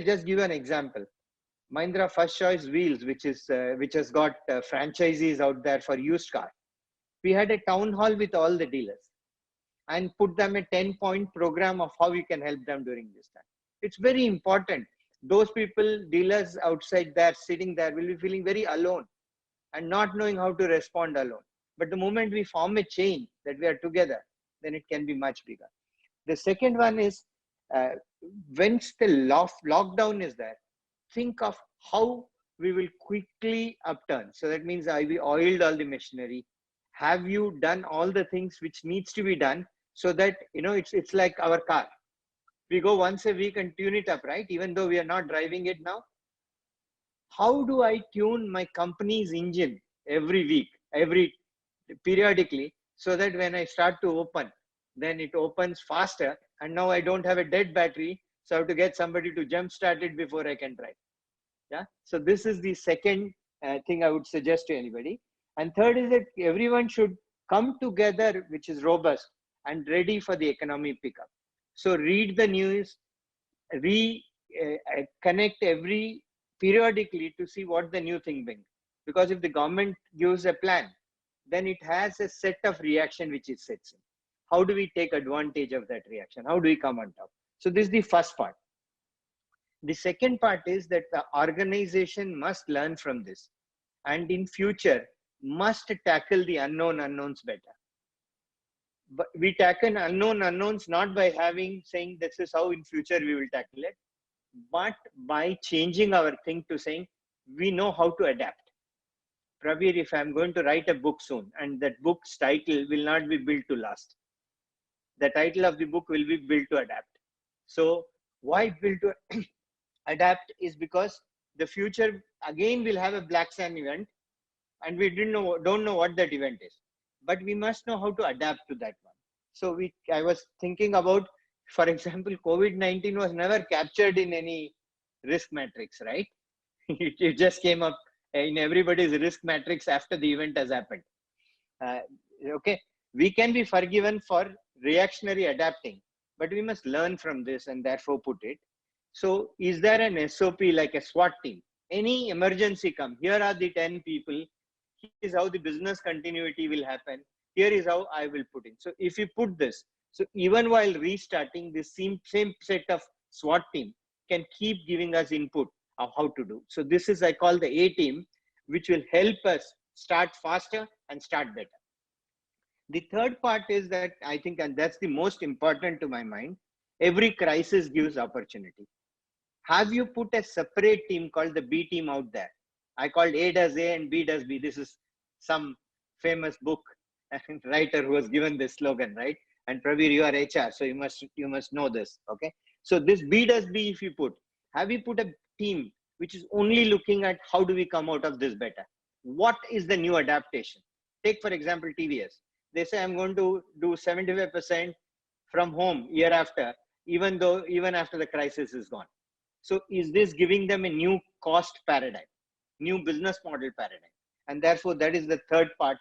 I'll just give you an example. Mahindra First Choice Wheels, which has got franchisees out there for used car. We had a town hall with all the dealers and put them a 10-point program of how we can help them during this time. It's very important. Those people, dealers outside there, sitting there, will be feeling very alone and not knowing how to respond alone. But the moment we form a chain that we are together, then it can be much bigger. The second one is, once the lockdown is there, think of how we will quickly upturn. So that means we oiled all the machinery. Have you done all the things which needs to be done so that, it's like our car. We go once a week and tune it up, right? Even though we are not driving it now. How do I tune my company's engine every week, periodically, so that when I start to open, then it opens faster. And now I don't have a dead battery. So I have to get somebody to jump start it before I can drive. Yeah. So this is the second thing I would suggest to anybody. And third is that everyone should come together, which is robust and ready for the economic pickup. So read the news, connect periodically to see what the new thing brings. Because if the government gives a plan, then it has a set of reaction which it sets in. How do we take advantage of that reaction? How do we come on top? So this is the first part. The second part is that the organization must learn from this and in future must tackle the unknown unknowns better. But we tackle unknown unknowns not by saying this is how in future we will tackle it, but by changing our thing to saying we know how to adapt. Prabir, if I'm going to write a book soon and that book's title will not be built to last, the title of the book will be built to adapt. So why built to adapt is because the future again will have a black swan event and we don't know what that event is, but we must know how to adapt to that one. So I was thinking about, for example, COVID-19 was never captured in any risk matrix, right? It just came up in everybody's risk matrix after the event has happened. Okay, we can be forgiven for reactionary adapting, but we must learn from this and therefore put it. So is there an SOP like a SWAT team? Any emergency come, here are the 10 people, here is how the business continuity will happen, here is how I will put in. So if you put this, so even while restarting, this same set of SWAT team can keep giving us input of how to do. So this is, I call the A team, which will help us start faster and start better. The third part is that I think, and that's the most important to my mind, every crisis gives opportunity. Have you put a separate team called the B team out there? I called A does A and B does B. This is some famous book and writer who has given this slogan, right? And Pravir, you are HR, so you must know this, okay? So this B does B, if you put, have you put a team which is only looking at how do we come out of this better? What is the new adaptation? Take, for example, TVS. They say, I'm going to do 75% from home year after, even after the crisis is gone. So is this giving them a new cost paradigm, new business model paradigm? And therefore, that is the third part.